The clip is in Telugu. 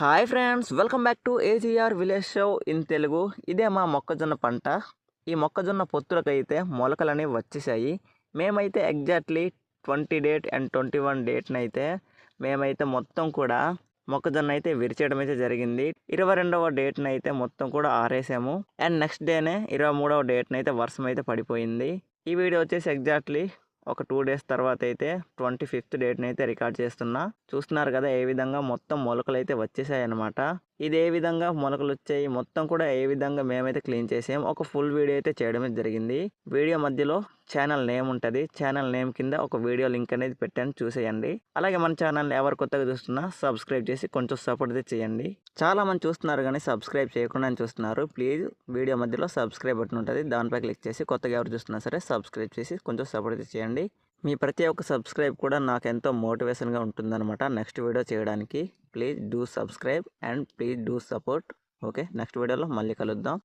Hi friends, welcome back to AGR village show in Telugu. ఇదే మా మొక్కజొన్న పంట. ఈ మొక్కజొన్న పొత్తులకైతే మొలకలనేవి వచ్చేసాయి. మేమైతే ఎగ్జాక్ట్లీ 20 డేట్ అండ్ 21 డేట్నైతే మేమైతే మొత్తం కూడా మొక్కజొన్న అయితే విరిచేయడం అయితే జరిగింది. 22వ డేట్నైతే మొత్తం కూడా ఆరేసాము. అండ్ నెక్స్ట్ డేనే 23వ డేట్నైతే వర్షం అయితే పడిపోయింది. ఈ వీడియో వచ్చేసి ఎగ్జాక్ట్లీ ఒక 2 డేస్ తర్వాత అయితే 25th డేట్ని అయితే రికార్డ్ చేస్తున్నా. చూస్తున్నారు కదా ఏ విధంగా మొత్తం మొలకలు అయితే వచ్చేసాయి అనమాట. ఇది ఏ విధంగా మొలకలు వచ్చాయి, మొత్తం కూడా ఏ విధంగా మేమైతే క్లీన్ చేసాం, ఒక ఫుల్ వీడియో అయితే చేయడం జరిగింది. వీడియో మధ్యలో ఛానల్ నేమ్ ఉంటుంది. ఛానల్ నేమ్ కింద ఒక వీడియో లింక్ అనేది పెట్టాను, చూసేయండి. అలాగే మన ఛానల్ ఎవరు కొత్తగా చూస్తున్నా సబ్స్క్రైబ్ చేసి కొంచెం సపోర్ట్ అయితే చేయండి. చాలా మంది చూస్తున్నారు కానీ సబ్స్క్రైబ్ చేయకుండా చూస్తున్నారు. ప్లీజ్ వీడియో మధ్యలో సబ్స్క్రైబ్ బటన్ ఉంటుంది, దానిపై క్లిక్ చేసి కొత్తగా ఎవరు చూస్తున్నా సరే సబ్స్క్రైబ్ చేసి కొంచెం సపోర్ట్ అయితే చేయండి. మీ ప్రతి ఒక్క సబ్స్క్రైబ్ కూడా నాకు ఎంతో మోటివేషన్గా ఉంటుందన్నమాట నెక్స్ట్ వీడియో చేయడానికి. Please do subscribe and please do support. Okay, next వీడియోలో మళ్ళీ కలుద్దాం.